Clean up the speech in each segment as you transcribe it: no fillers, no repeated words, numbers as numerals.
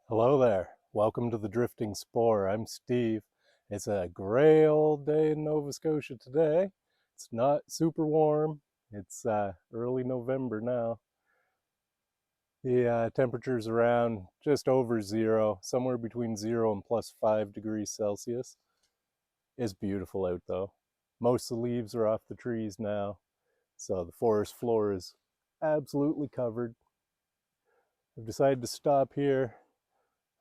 Hello there. Welcome to the Drifting Spore. I'm Steve. It's a gray old day in Nova Scotia today. It's not super warm. It's early November now. The temperature's around just over zero, somewhere between 0 and +5 degrees Celsius. It's beautiful out though. Most of the leaves are off the trees now, so the forest floor is absolutely covered. I've decided to stop here.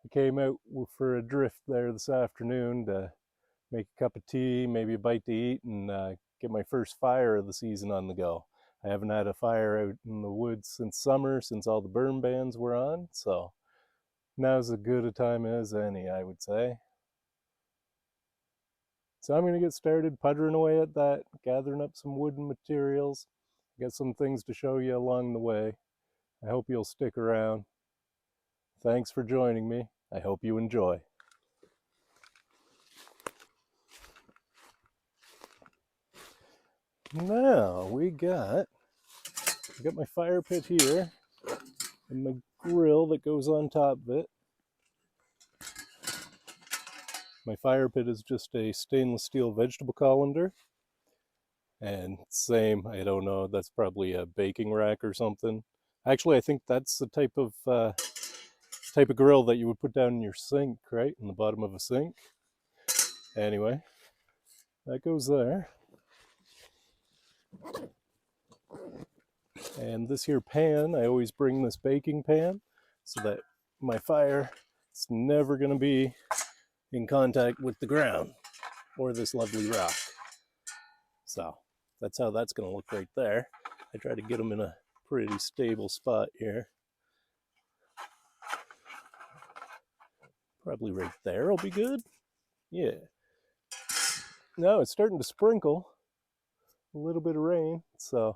I came out for a drift there this afternoon to make a cup of tea, maybe a bite to eat, and get my first fire of the season on the go. I haven't had a fire out in the woods since summer, since all the burn bans were on, so now's as good a time as any, I would say. So I'm going to get started puttering away at that, gathering up some wooden materials. Got some things to show you along the way. I hope you'll stick around. Thanks for joining me. I hope you enjoy. Now we got my fire pit here and my grill that goes on top of it. My fire pit is just a stainless steel vegetable colander. And same, I don't know, that's probably a baking rack or something. Actually, I think that's the type of grill that you would put down in your sink, right? In the bottom of a sink. Anyway, that goes there. And this here pan, I always bring this baking pan so that my fire is never going to be in contact with the ground or this lovely rock. So that's how that's going to look right there. I try to get them in a pretty stable spot here. Probably right there will be good. Yeah. Now it's starting to sprinkle a little bit of rain, so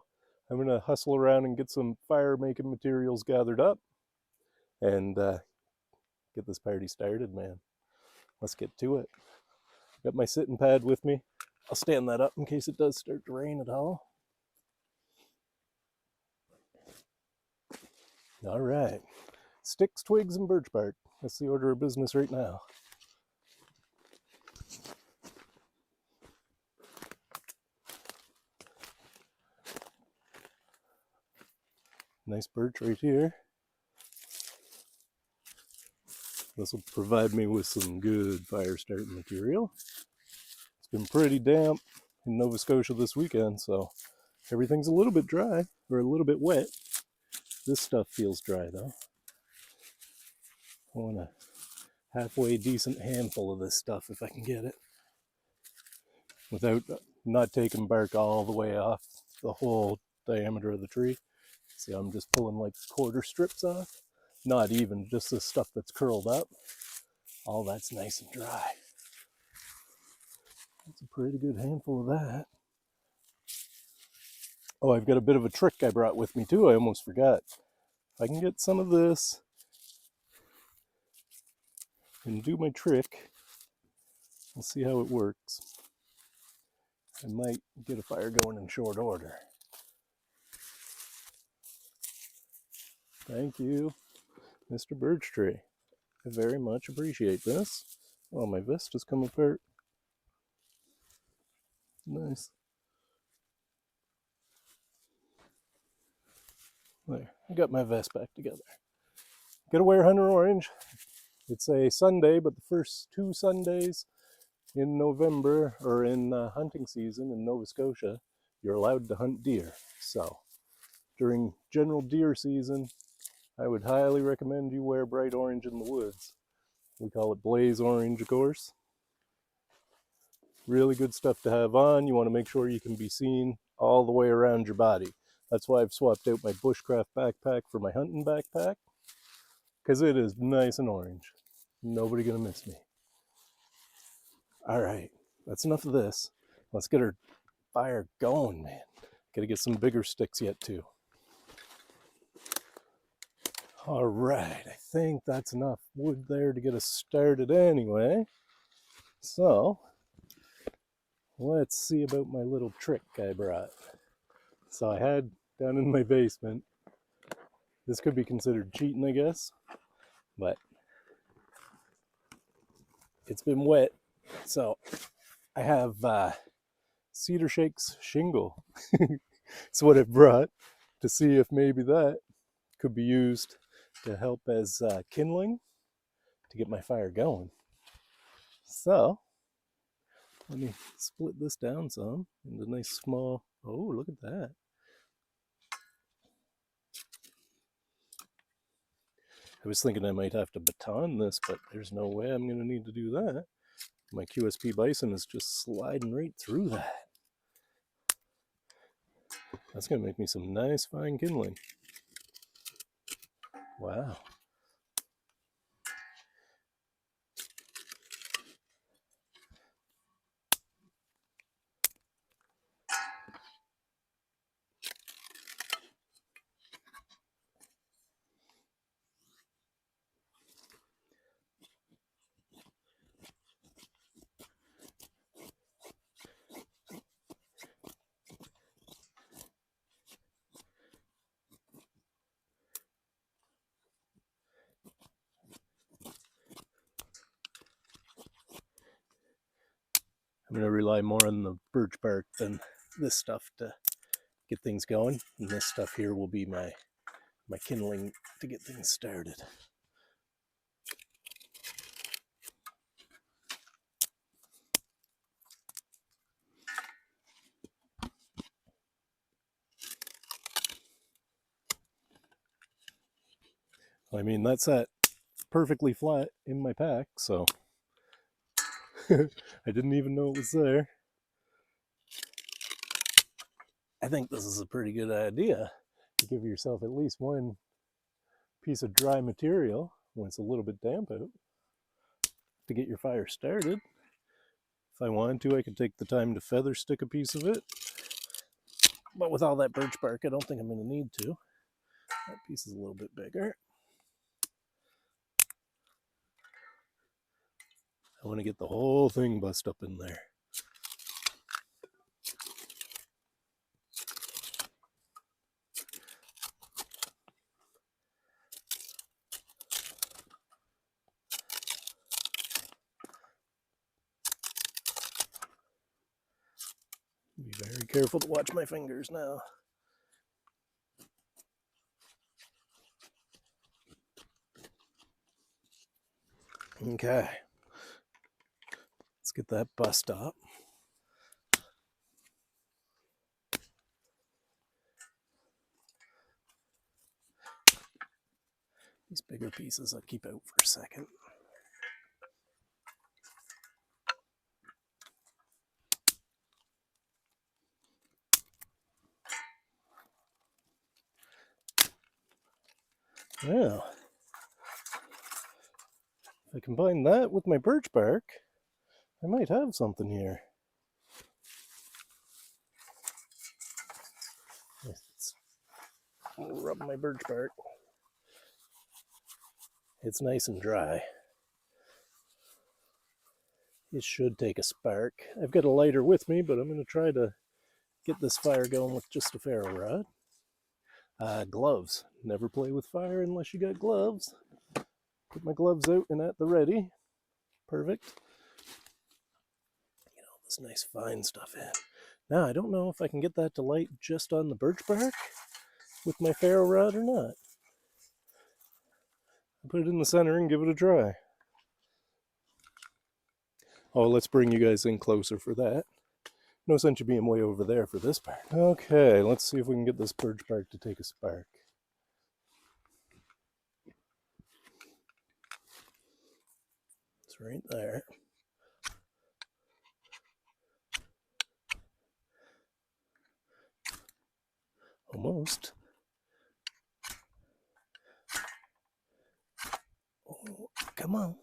I'm going to hustle around and get some fire making materials gathered up and get this party started, man. Let's get to it. Got my sitting pad with me. I'll stand that up in case it does start to rain at all. All right. Sticks, twigs, and birch bark. That's the order of business right now. Nice birch right here. This will provide me with some good fire starting material. It's been pretty damp in Nova Scotia this weekend, so everything's a little bit dry, or a little bit wet. This stuff feels dry though. I want a halfway decent handful of this stuff if I can get it, without not taking bark all the way off the whole diameter of the tree. See, I'm just pulling like quarter strips off. Not even, just the stuff that's curled up. All that's nice and dry. That's a pretty good handful of that. Oh, I've got a bit of a trick I brought with me too. I almost forgot. If I can get some of this and do my trick, we'll see how it works. I might get a fire going in short order. Thank you, Mr. Birch Tree. I very much appreciate this. Oh, my vest has come apart. Nice. There, I got my vest back together. Gotta wear hunter orange. It's a Sunday, but the first 2 Sundays in November, or in hunting season in Nova Scotia, you're allowed to hunt deer. So during general deer season, I would highly recommend you wear bright orange in the woods. We call it blaze orange, of course. Really good stuff to have on. You want to make sure you can be seen all the way around your body. That's why I've swapped out my bushcraft backpack for my hunting backpack, because it is nice and orange. Nobody gonna miss me. All right, that's enough of this. Let's get our fire going, man. Gotta get some bigger sticks yet too. All right, I think that's enough wood there to get us started anyway. So let's see about my little trick I brought. So I had down in my basement, this could be considered cheating, I guess, but it's been wet, so I have cedar shakes shingle. It's what I brought to see if maybe that could be used to help as kindling to get my fire going. So let me split this down some into nice small. Oh, look at that. I was thinking I might have to baton this, but there's no way I'm going to need to do that. My QSP Bison is just sliding right through that. That's going to make me some nice fine kindling. Wow. I'm going to rely more on the birch bark than this stuff to get things going. And this stuff here will be my kindling to get things started. I mean, that's that perfectly flat in my pack, so I didn't even know it was there. I think this is a pretty good idea to give yourself at least one piece of dry material when it's a little bit damp out to get your fire started. If I wanted to, I could take the time to feather stick a piece of it, but with all that birch bark, I don't think I'm going to need to. That piece is a little bit bigger. I want to get the whole thing bust up in there. Be very careful to watch my fingers now. Okay, let's get that bust up. These bigger pieces I'll keep out for a second. Well, if I combine that with my birch bark, I might have something here. Let's rub my birch bark. It's nice and dry. It should take a spark. I've got a lighter with me, but I'm going to try to get this fire going with just a ferro rod. Gloves. Never play with fire unless you got gloves. Put my gloves out and at the ready. Perfect. Get all this nice fine stuff in. Now, I don't know if I can get that to light just on the birch bark with my ferro rod or not. I'll put it in the center and give it a try. Oh, let's bring you guys in closer for that. No sense you being way over there for this part. Okay, let's see if we can get this birch bark to take a spark. It's right there. Almost. Oh, come on.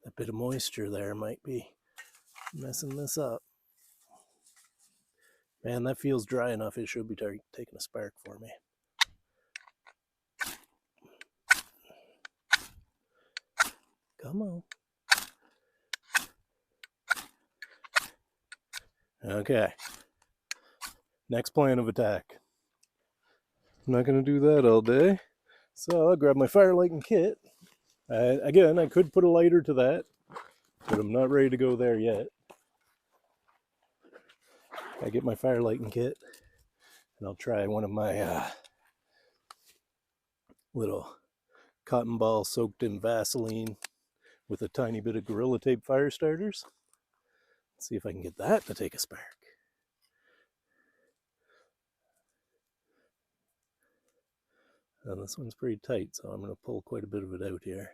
That bit of moisture there might be messing this up. Man, that feels dry enough. It should be taking a spark for me. Come on. Okay. Next plan of attack. I'm not going to do that all day. So I'll grab my fire lighting kit. Again, I could put a lighter to that, but I'm not ready to go there yet. I get my fire lighting kit, and I'll try one of my little cotton ball soaked in Vaseline with a tiny bit of Gorilla Tape fire starters. Let's see if I can get that to take a spark. And this one's pretty tight, so I'm going to pull quite a bit of it out here.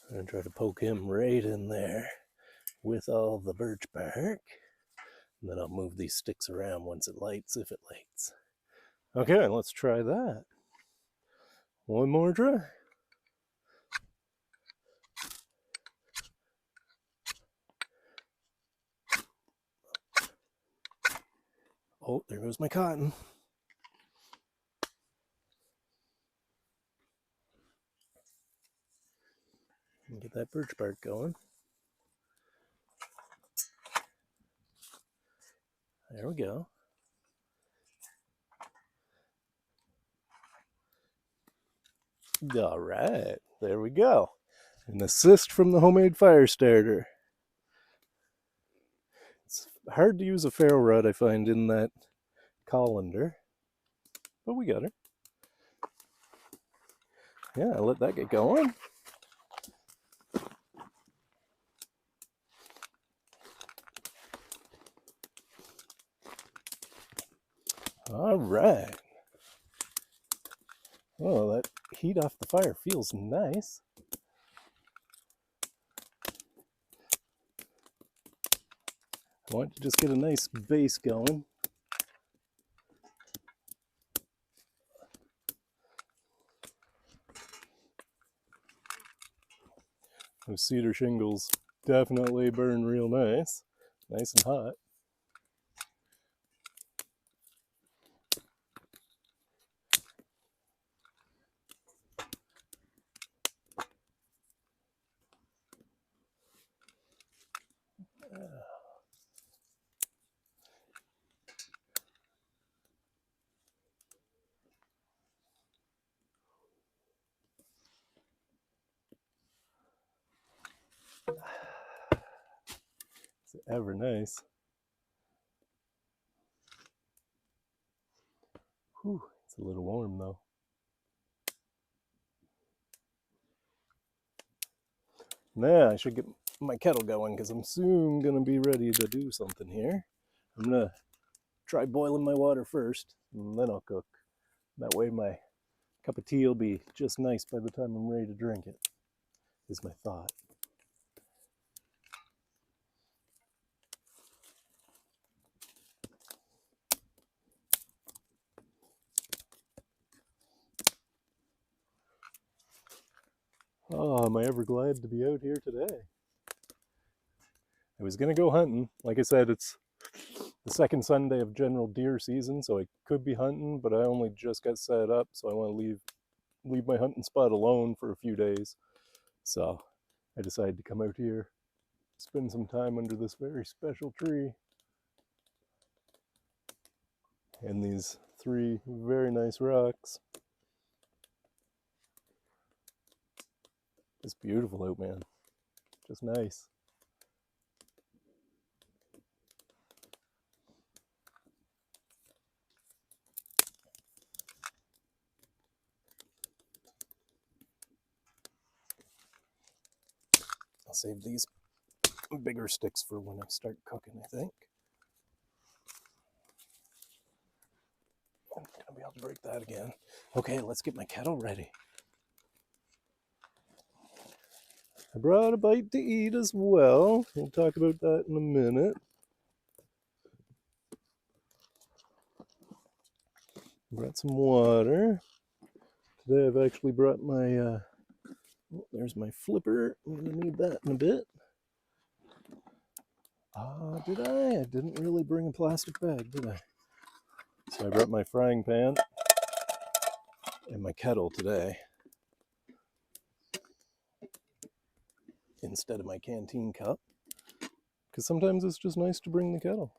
I'm going to try to poke him right in there with all the birch bark. And then I'll move these sticks around once it lights, if it lights. Okay, let's try that. One more try. Oh, there goes my cotton. Get that birch bark going. There we go. All right, there we go. An assist from the homemade fire starter. It's hard to use a ferro rod, I find, in that colander, but we got her. Yeah, I'll let that get going. All right. Oh, that heat off the fire feels nice. I want to just get a nice base going. Those cedar shingles definitely burn real nice. Nice and hot. It's ever nice. Whew, it's a little warm though. Now I should get my kettle going because I'm soon going to be ready to do something here. I'm going to try boiling my water first and then I'll cook. That way my cup of tea will be just nice by the time I'm ready to drink it, is my thought. Oh, am I ever glad to be out here today. I was going to go hunting. Like I said, it's the second Sunday of general deer season, so I could be hunting, but I only just got set up, so I want to leave my hunting spot alone for a few days. So I decided to come out here, spend some time under this very special tree and these three very nice rocks. It's beautiful out, man. Just nice. I'll save these bigger sticks for when I start cooking, I think. I'm gonna be able to break that again. Okay, let's get my kettle ready. I brought a bite to eat as well. We'll talk about that in a minute. Brought some water. Today I've actually brought my, oh, there's my flipper. I'm gonna need that in a bit. Did I? I didn't really bring a plastic bag, did I? So I brought my frying pan and my kettle today. instead of my canteen cup, because sometimes it's just nice to bring the kettle.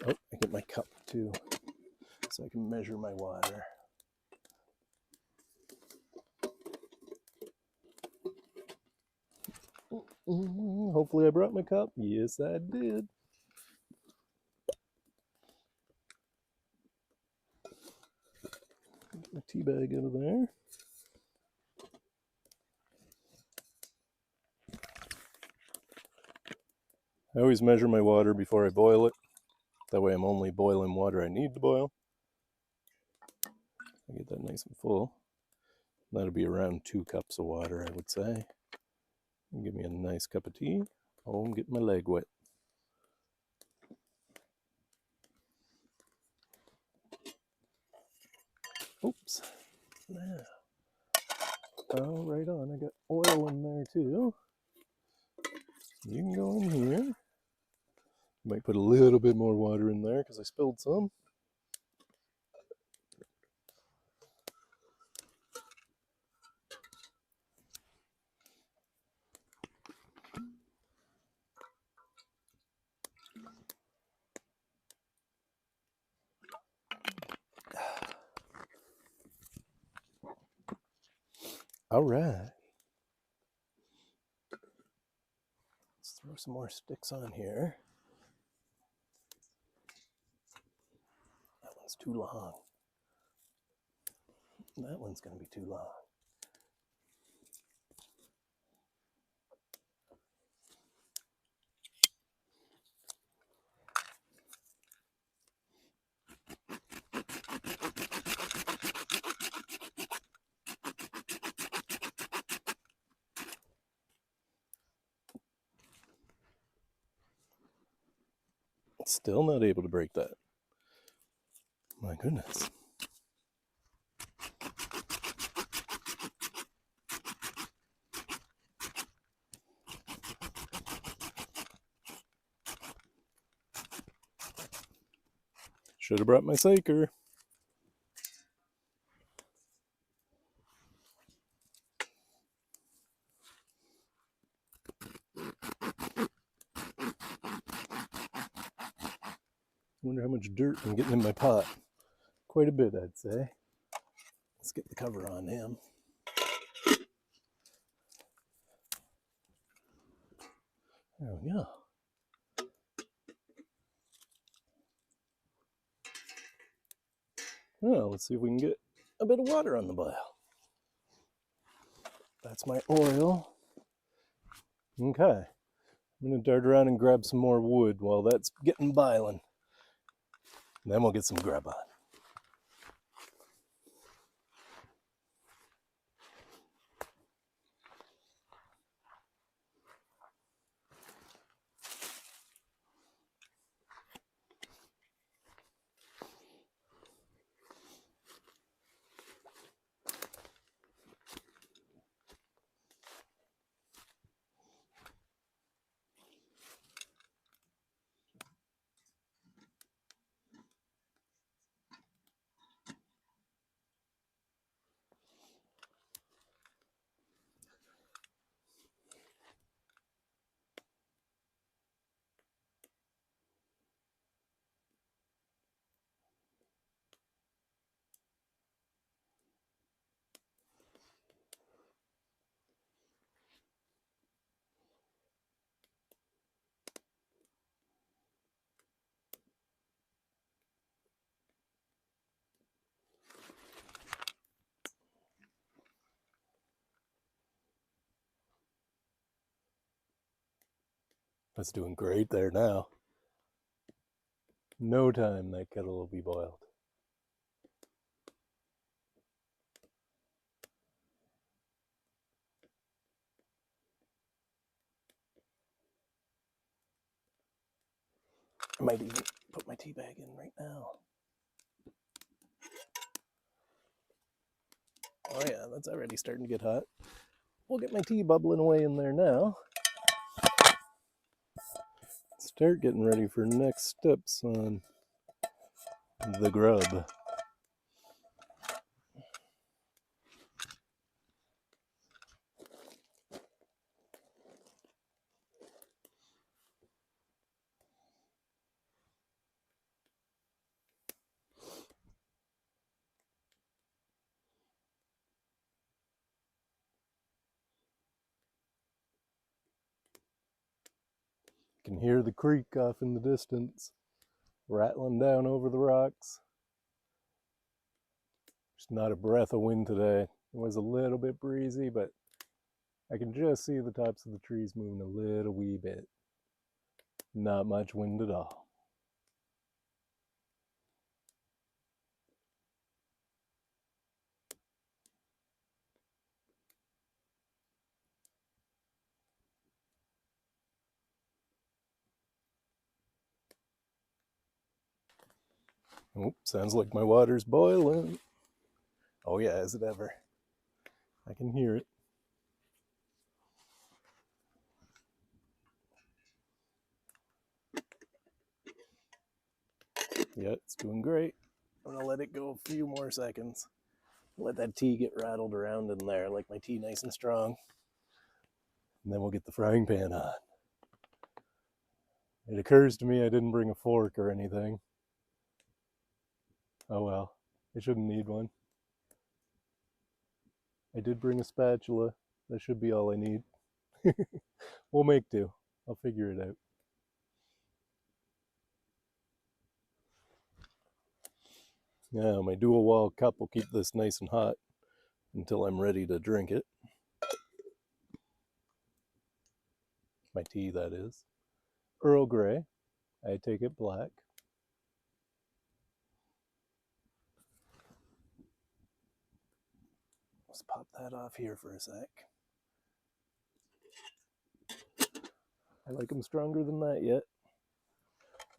Oh, I get my cup too, so I can measure my water. Hopefully I brought my cup. Yes, I did. Get my tea bag out of there. I always measure my water before I boil it. That way I'm only boiling water I need to boil. I get that nice and full. That'll be around 2 cups of water, I would say. Give me a nice cup of tea. Oh, I'm getting my leg wet. Oops. Now. Oh, right on. I got oil in there too. You can go in here. Might put a little bit more water in there because I spilled some. All right. Let's throw some more sticks on here. That one's too long. That one's going to be too long. Still not able to break that. My goodness. Should have brought my shaker. Wonder how much dirt I'm getting in my pot. Quite a bit, I'd say. Let's get the cover on him. There we go. Well, let's see if we can get a bit of water on the boil. That's my oil. Okay. I'm going to dart around and grab some more wood while that's getting boiling. Then we'll get some grub on. That's doing great there now. No time that kettle will be boiled. I might even put my tea bag in right now. Oh yeah, that's already starting to get hot. We'll get my tea bubbling away in there now. Start getting ready for next steps on the grub. can hear the creek off in the distance, rattling down over the rocks. There's not a breath of wind today. It was a little bit breezy, but I can just see the tops of the trees moving a little wee bit. Not much wind at all. Oh, sounds like my water's boiling. Oh yeah, is it ever? I can hear it. Yeah, it's doing great. I'm gonna let it go a few more seconds. Let that tea get rattled around in there, like my tea nice and strong. And then we'll get the frying pan on. It occurs to me I didn't bring a fork or anything. Oh well, I shouldn't need one. I did bring a spatula. That should be all I need. We'll make do. I'll figure it out. Yeah, my dual wall cup will keep this nice and hot until I'm ready to drink it. My tea, that is. Earl Grey. I take it black. Let's pop that off here for a sec. I like them stronger than that yet.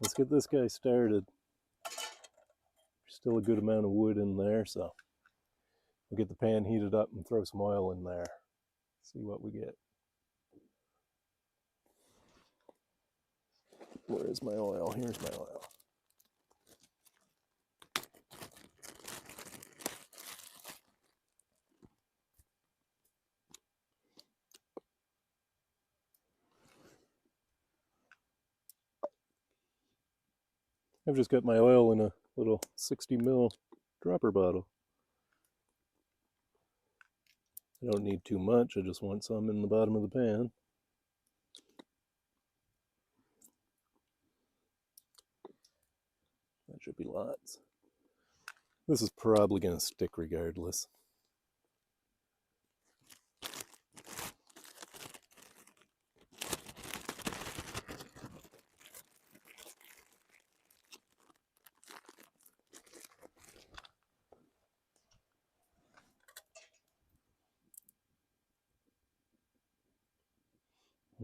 Let's get this guy started. There's still a good amount of wood in there, so we'll get the pan heated up and throw some oil in there. See what we get. Where is my oil? Here's my oil. I've just got my oil in a little 60 ml dropper bottle. I don't need too much, I just want some in the bottom of the pan. That should be lots. This is probably going to stick regardless.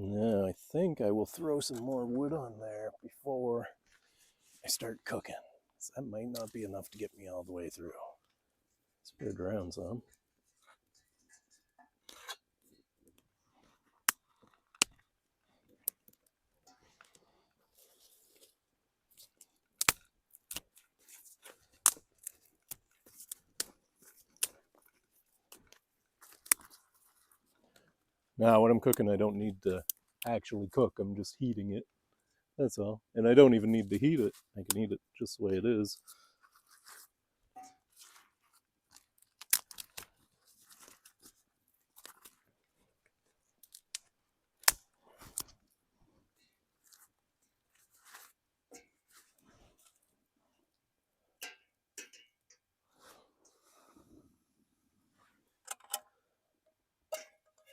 Now I think I will throw some more wood on there before I start cooking. That might not be enough to get me all the way through. Spread around some. Now when I'm cooking, I don't need to actually cook, I'm just heating it. That's all. And I don't even need to heat it. I can eat it just the way it is.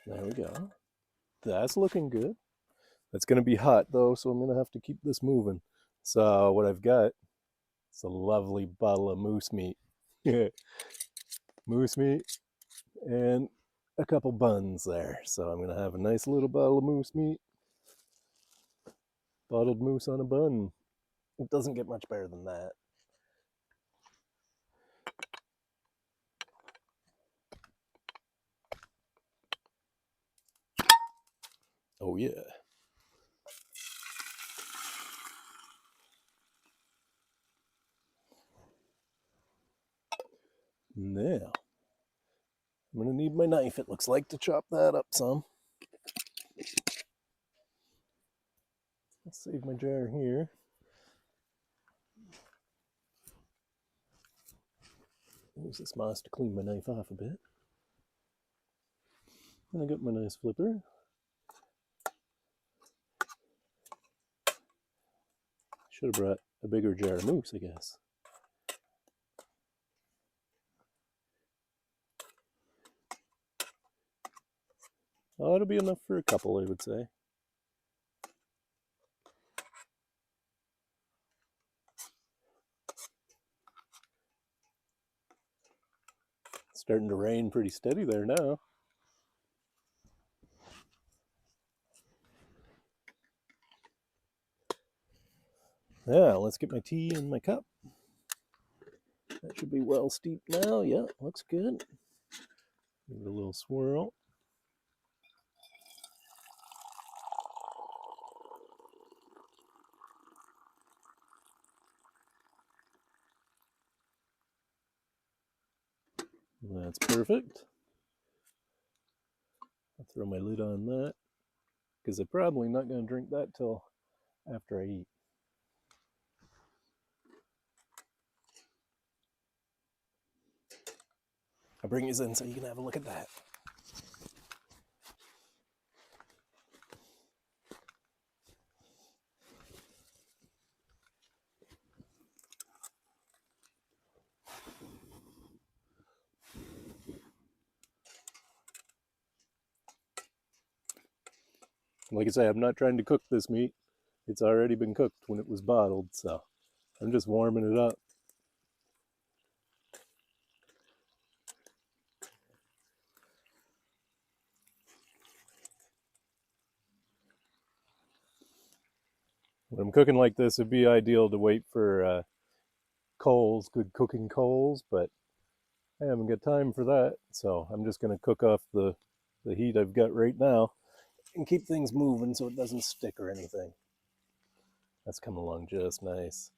There we go. That's looking good. It's going to be hot though, so I'm going to have to keep this moving. So what I've got is a lovely bottle of moose meat. Moose meat and a couple buns there. So I'm going to have a nice little bottle of moose meat. Bottled moose on a bun. It doesn't get much better than that. Oh yeah. Now, I'm going to need my knife, it looks like, to chop that up some. Let's save my jar here. Use this moss to clean my knife off a bit. And I got my nice flipper. Should have brought a bigger jar of mousse, I guess. Oh, it'll be enough for a couple, I would say. It's starting to rain pretty steady there now. Yeah, let's get my tea in my cup. That should be well steeped now. Yeah, looks good. Give it a little swirl. That's perfect. I'll throw my lid on that because I'm probably not going to drink that till after I eat. I'll bring these in so you can have a look at that. Like I say, I'm not trying to cook this meat. It's already been cooked when it was bottled, so I'm just warming it up. When I'm cooking like this, it'd be ideal to wait for coals, good cooking coals, but I haven't got time for that, so I'm just going to cook off the heat I've got right now and keep things moving so it doesn't stick or anything. That's come along just nice.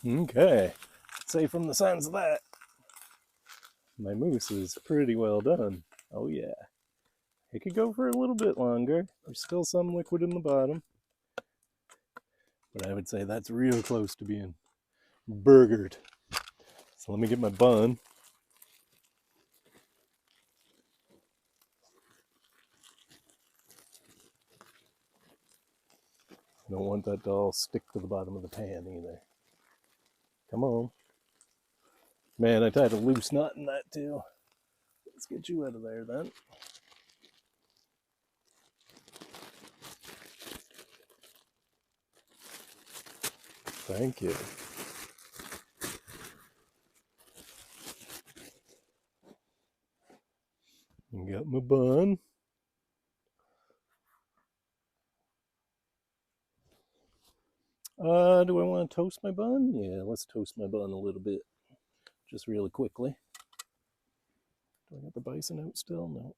Okay, I'd say from the sounds of that, my mousse is pretty well done. Oh yeah. It could go for a little bit longer. There's still some liquid in the bottom. But I would say that's real close to being burgered. So let me get my bun. I don't want that to all stick to the bottom of the pan either. Come on. Man, I tied a loose knot in that too. Let's get you out of there then. Thank you. Got my bun. Do I want to toast my bun? Yeah, let's toast my bun a little bit. Just really quickly. Do I got the bison out still? No.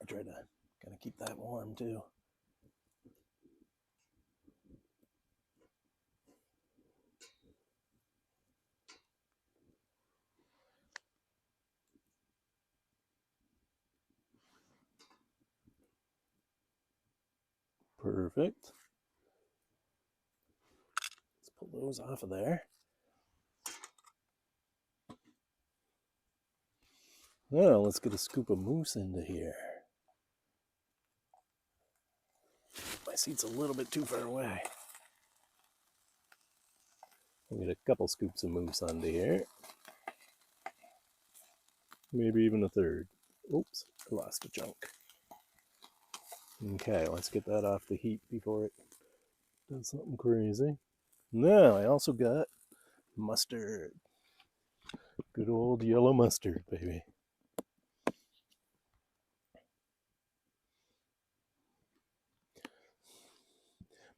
I try to kind of keep that warm too. Perfect. Let's pull those off of there. Now let's get a scoop of mousse into here. My seat's a little bit too far away. I'll get a couple scoops of mousse onto here. Maybe even a third. Oops, I lost a chunk. Okay, let's get that off the heat before it does something crazy. Now, I also got mustard. Good old yellow mustard, baby.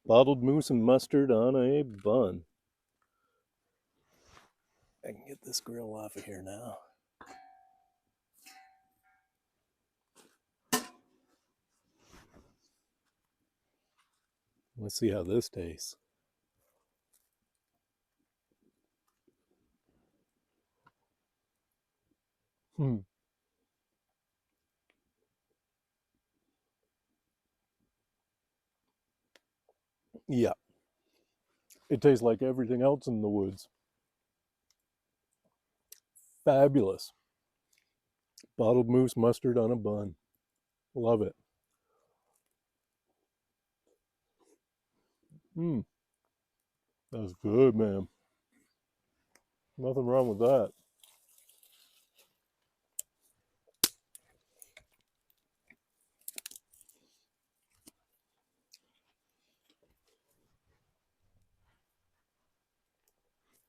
Bottled mousse and mustard on a bun. I can get this grill off of here now. Let's see how this tastes. Yeah, it tastes like everything else in the woods. Fabulous. Bottled moose mustard on a bun. Love it. That's good, man. Nothing wrong with that.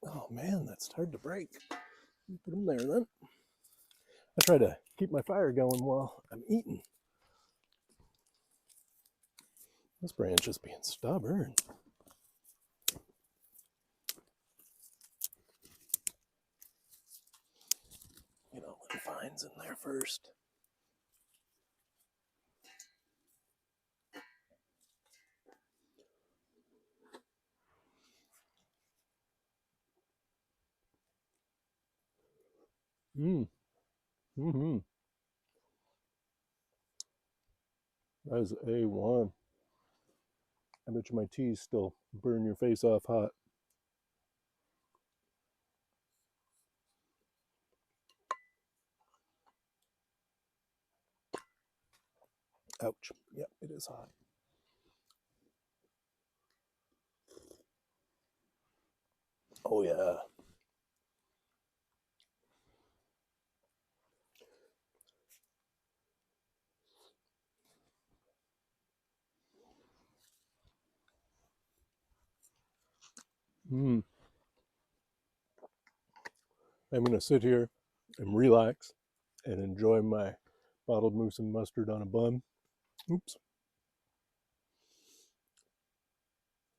Oh man, that's hard to break. Put them there then. I try to keep my fire going while I'm eating. This branch is being stubborn. Get all the vines in there first. That is A1. I bet you my teas still burn your face off hot. Ouch. Yep, it is hot. Oh yeah. I'm going to sit here and relax and enjoy my bottled moose and mustard on a bun. Oops.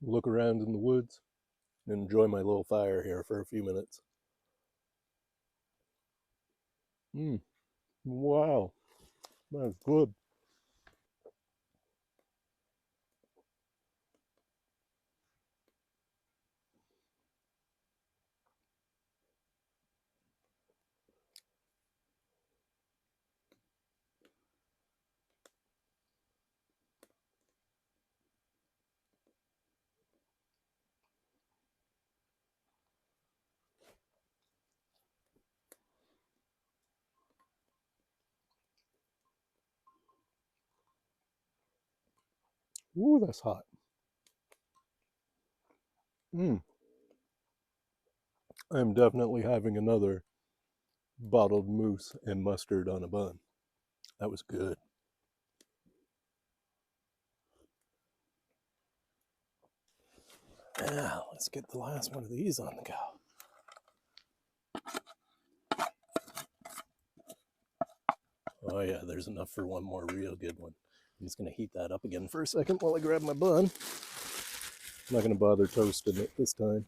Look around in the woods and enjoy my little fire here for a few minutes. Wow. That's good. Ooh, that's hot. I'm definitely having another bottled moose and mustard on a bun. That was good. Now, let's get the last one of these on the go. Oh yeah, there's enough for one more real good one. I'm just going to heat that up again for a second while I grab my bun. I'm not going to bother toasting it this time.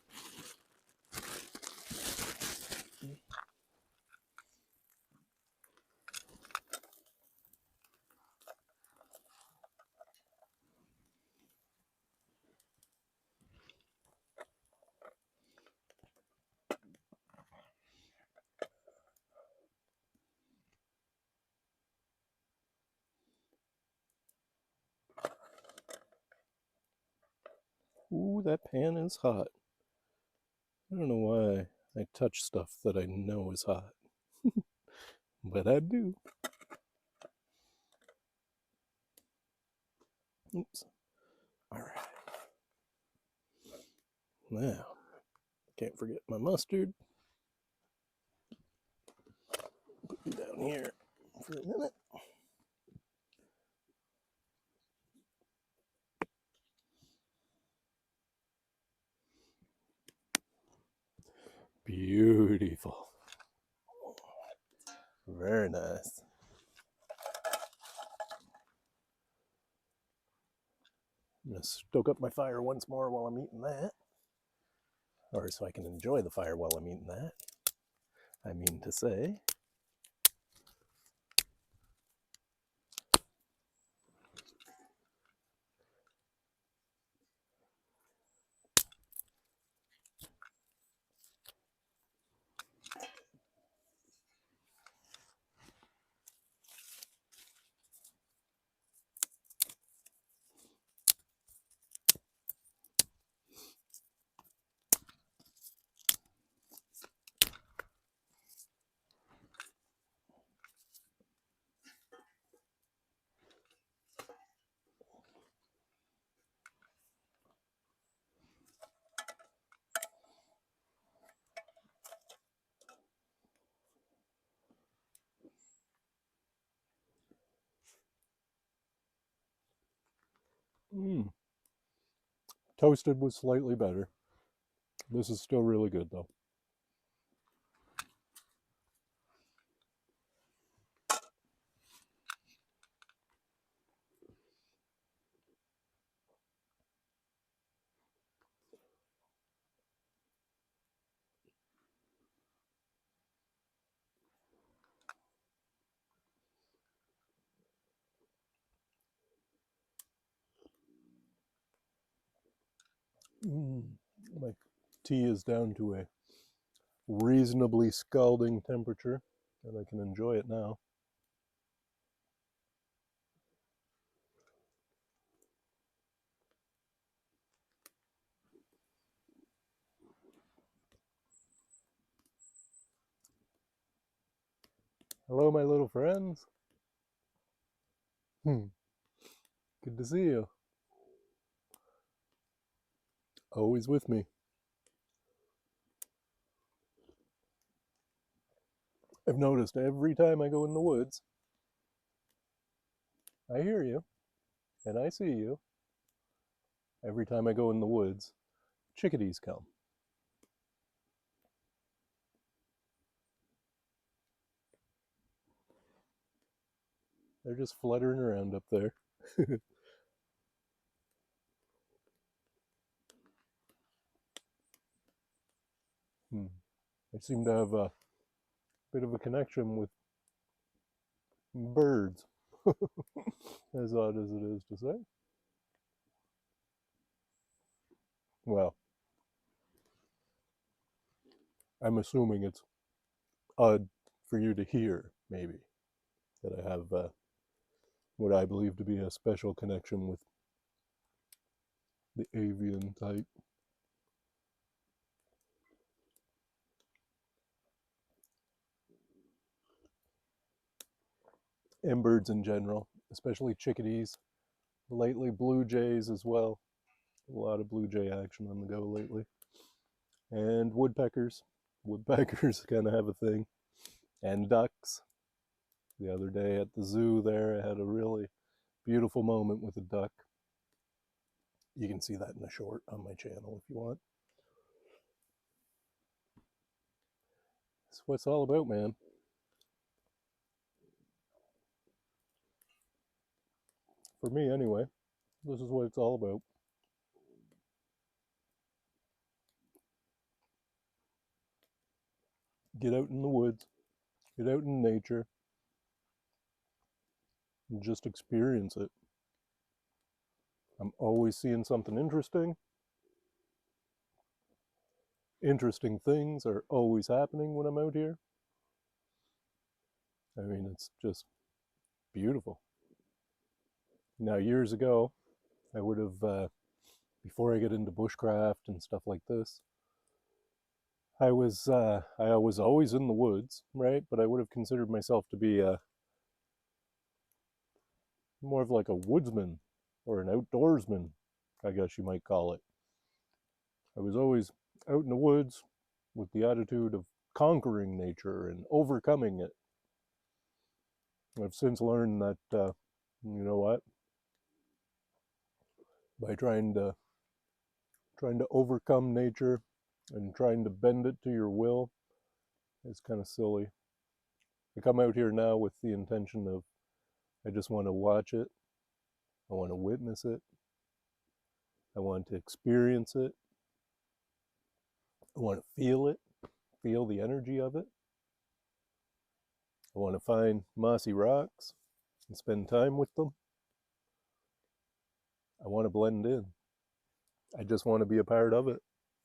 Ooh, that pan is hot. I don't know why I touch stuff that I know is hot, but I do. Oops. All right. Now, can't forget my mustard. Put you down here for a minute. Beautiful. Very nice. I'm going to stoke up my fire once more while I'm eating that. Or so I can enjoy the fire while I'm eating that. I mean to say. Mm. Toasted was slightly better. This is still really good though. Mm. My tea is down to a reasonably scalding temperature and I can enjoy it now. Hello, my little friends. Hmm. Good to see you. Always with me. I've noticed every time I go in the woods, I hear you and I see you. Every time I go in the woods, chickadees come. They're just fluttering around up there. Hmm. I seem to have a bit of a connection with birds, as odd as it is to say. Well, I'm assuming it's odd for you to hear, maybe, that I have what I believe to be a special connection with the avian type. And birds in general, especially chickadees. Lately, blue jays as well. A lot of blue jay action on the go lately. And woodpeckers. Woodpeckers kind of have a thing. And ducks. The other day at the zoo there, I had a really beautiful moment with a duck. You can see that in a short on my channel if you want. That's what it's all about, man. For me, anyway. This is what it's all about. Get out in the woods, get out in nature, and just experience it. I'm always seeing something interesting. Interesting things are always happening when I'm out here. I mean, it's just beautiful. Now, years ago, I would have, before I get into bushcraft and stuff like this, I was always in the woods, right? But I would have considered myself to be more of like a woodsman or an outdoorsman, I guess you might call it. I was always out in the woods with the attitude of conquering nature and overcoming it. I've since learned that, you know what, by trying to overcome nature and trying to bend it to your will is kind of silly. I come out here now with the intention of I just want to watch it, I want to witness it, I want to experience it, I want to feel it, feel the energy of it, I want to find mossy rocks and spend time with them. I want to blend in. I just want to be a part of it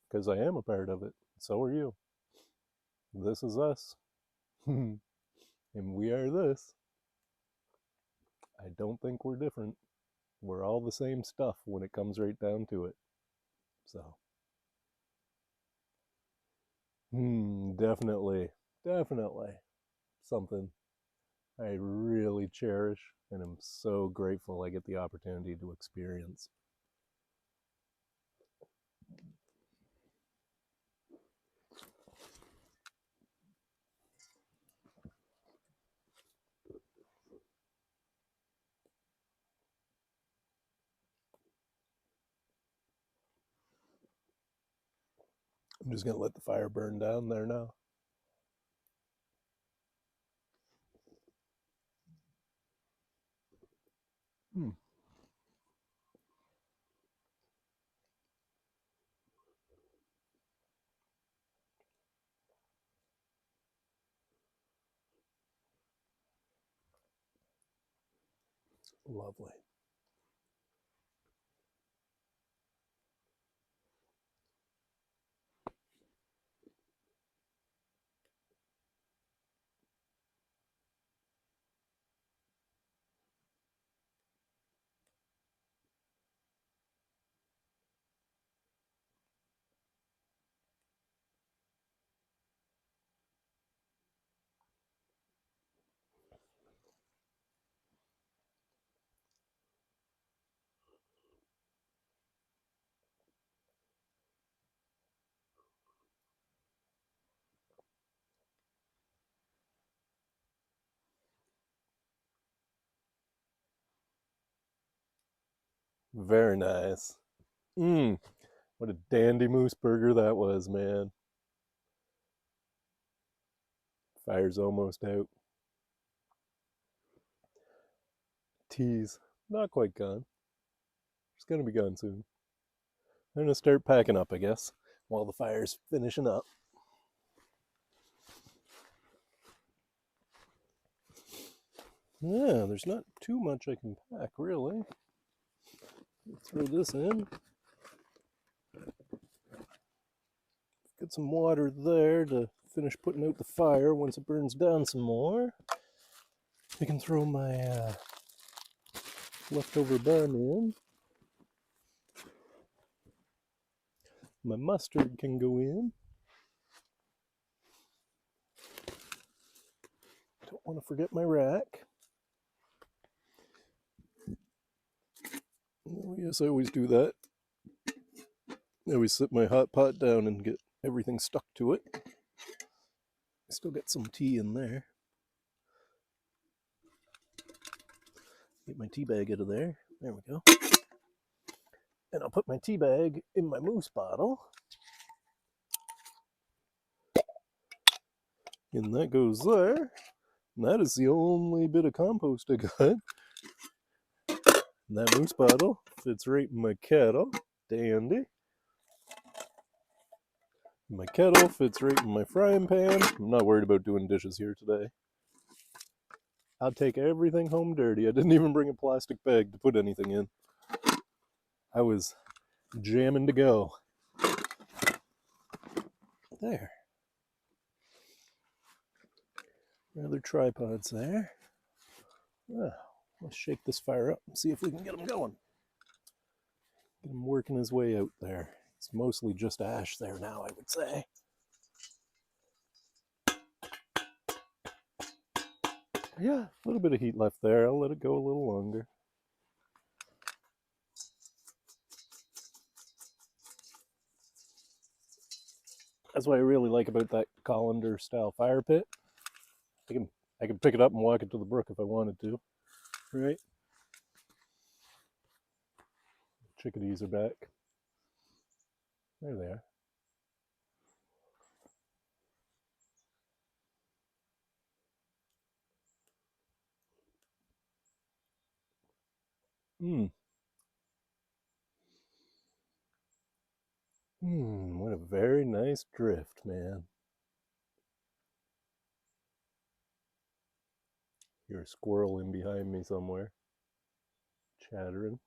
because I am a part of it. So are you. This is us. And we are this. I don't think we're different. We're all the same stuff when it comes right down to it. So, definitely, definitely something I really cherish and am so grateful I get the opportunity to experience. I'm just going to let the fire burn down there now. Hmm. Lovely. Very nice. Mmm. What a dandy moose burger that was, man. Fire's almost out. Tea's not quite gone. It's gonna be gone soon. I'm gonna start packing up, I guess, while the fire's finishing up. Yeah, there's not too much I can pack, really. Throw this in. Get some water there to finish putting out the fire once it burns down some more. I can throw my leftover bun in. My mustard can go in. Don't want to forget my rack. Oh, yes, I always do that. I always set my hot pot down and get everything stuck to it. I still got some tea in there. Get my tea bag out of there. There we go. And I'll put my tea bag in my moose bottle. And that goes there. And that is the only bit of compost I got. And that moose bottle fits right in my kettle. Dandy. My kettle fits right in my frying pan. I'm not worried about doing dishes here today. I'll take everything home dirty. I didn't even bring a plastic bag to put anything in. I was jamming to go. There. Other tripods there. Let's shake this fire up and see if we can get him going. Get him working his way out there. It's mostly just ash there now, I would say. Yeah, a little bit of heat left there. I'll let it go a little longer. That's what I really like about that colander style fire pit. I can pick it up and walk it to the brook if I wanted to. Right? Chickadees are back. There they are. What a very nice drift, man. Hear a squirrel in behind me somewhere, chattering.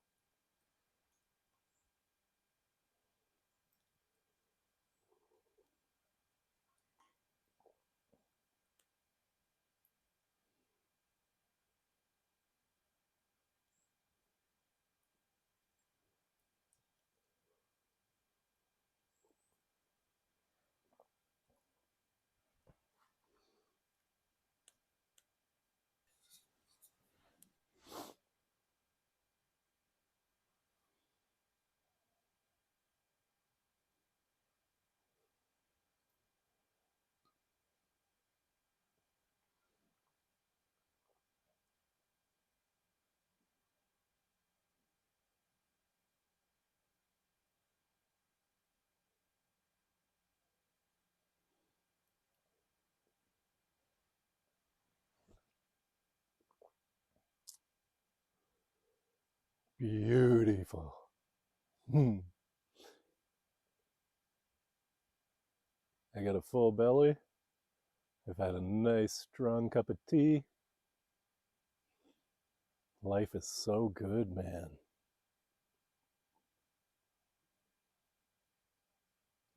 Beautiful. I got a full belly. I've had a nice strong cup of tea. Life is so good, man.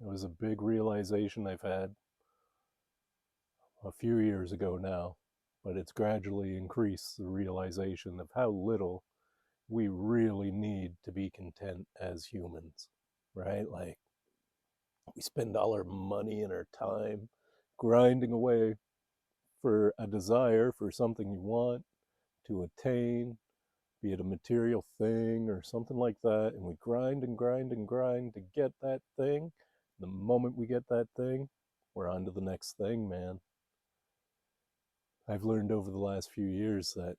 It was a big realization I've had a few years ago now, but it's gradually increased the realization of how little we really need to be content as humans, right? Like, we spend all our money and our time grinding away for a desire, for something you want to attain, be it a material thing or something like that, and we grind and grind and grind to get that thing. The moment we get that thing, we're on to the next thing, man. I've learned over the last few years that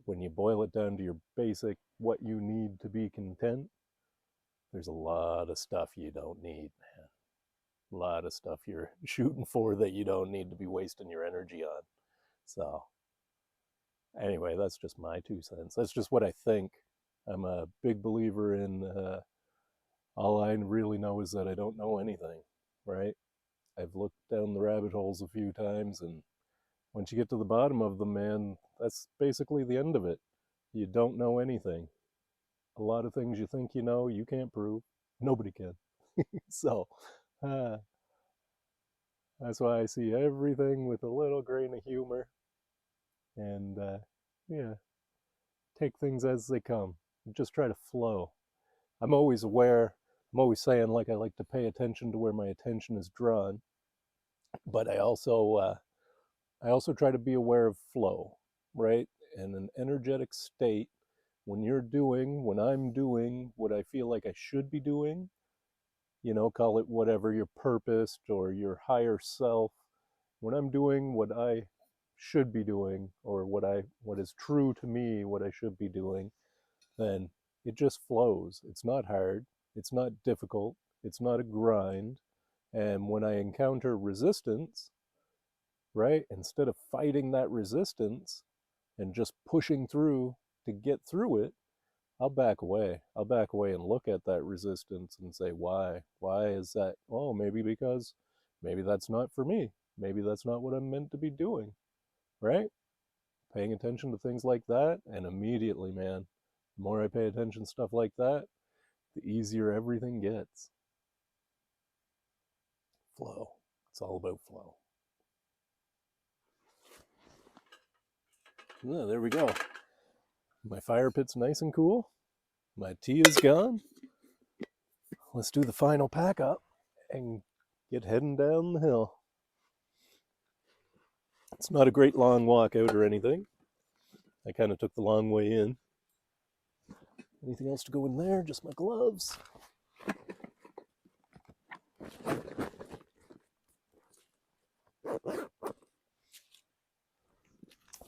when you boil it down to your basic, what you need to be content, there's a lot of stuff you don't need, man. A lot of stuff you're shooting for that you don't need to be wasting your energy on. So, anyway, that's just my 2 cents. That's just what I think. I'm a big believer in all I really know is that I don't know anything, right? I've looked down the rabbit holes a few times, and once you get to the bottom of them, man, that's basically the end of it. You don't know anything. A lot of things you think you know, you can't prove. Nobody can. So uh, that's why I see everything with a little grain of humor and, yeah, take things as they come. Just try to flow. I'm always aware, I'm always saying, like, I like to pay attention to where my attention is drawn, but I also try to be aware of flow, right? And an energetic state when I'm doing what I feel like I should be doing, call it whatever, your purpose or your higher self, when I'm doing what I should be doing or what is true to me, what I should be doing, then it just flows. It's not hard, it's not difficult, it's not a grind. And when I encounter resistance, right, instead of fighting that resistance and just pushing through to get through it, I'll back away. I'll back away and look at that resistance and say, why? Why is that? Oh, maybe that's not for me. Maybe that's not what I'm meant to be doing, right? Paying attention to things like that, and immediately, man, the more I pay attention to stuff like that, the easier everything gets. Flow. It's all about flow. Yeah, there we go. My fire pit's nice and cool. My tea is gone. Let's do the final pack up and get heading down the hill. It's not a great long walk out or anything. I kind of took the long way in. Anything else to go in there? Just my gloves.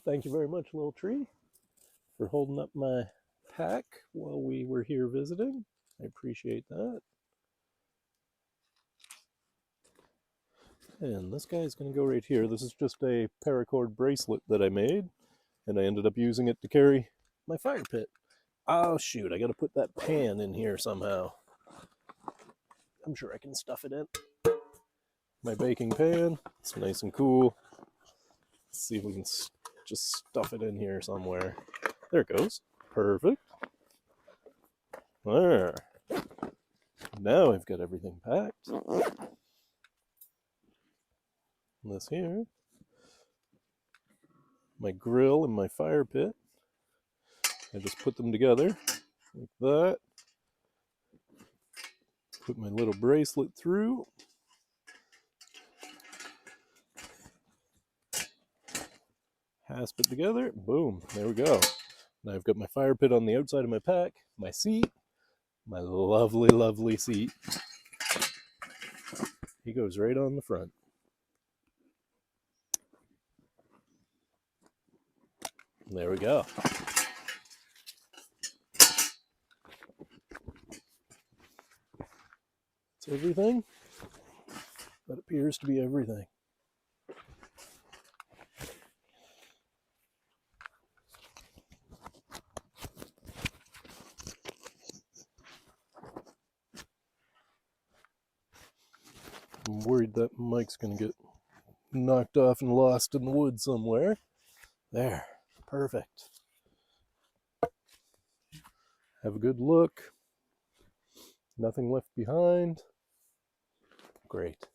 Thank you very much, little tree, for holding up my pack while we were here visiting. I appreciate that. And this guy's going to go right here. This is just a paracord bracelet that I made, and I ended up using it to carry my fire pit. Oh, shoot, I got to put that pan in here somehow. I'm sure I can stuff it in. My baking pan, it's nice and cool. Let's see if we can just stuff it in here somewhere. There it goes. Perfect. There. Now I've got everything packed. This here. My grill and my fire pit. I just put them together like that. Put my little bracelet through. Hasp it together. Boom. There we go. Now I've got my fire pit on the outside of my pack, my seat, my lovely, lovely seat. He goes right on the front. There we go. It's everything. That appears to be everything. I'm worried that Mike's going to get knocked off and lost in the woods somewhere. There. Perfect. Have a good look. Nothing left behind. Great.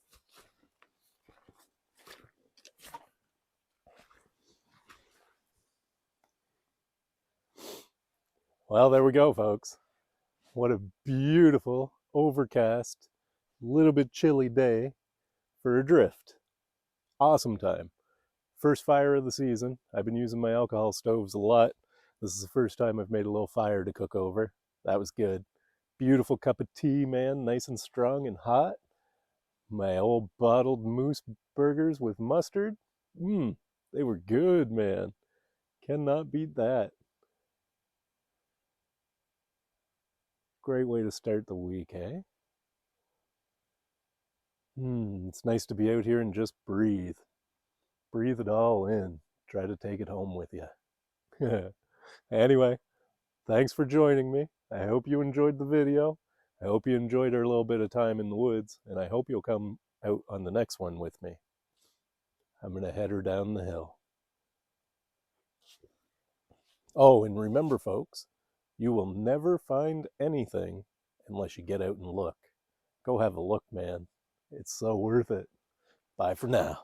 Well, there we go, folks. What a beautiful, overcast, little bit chilly day for a drift. Awesome time. First fire of the season. I've been using my alcohol stoves a lot. This is the first time I've made a little fire to cook over. That was good. Beautiful cup of tea, man. Nice and strong and hot. My old bottled moose burgers with mustard. They were good, man. Cannot beat that. Great way to start the week, eh? It's nice to be out here and just breathe. Breathe it all in. Try to take it home with you. Anyway, thanks for joining me. I hope you enjoyed the video. I hope you enjoyed our little bit of time in the woods, and I hope you'll come out on the next one with me. I'm going to head her down the hill. Oh, and remember, folks, you will never find anything unless you get out and look. Go have a look, man. It's so worth it. Bye for now.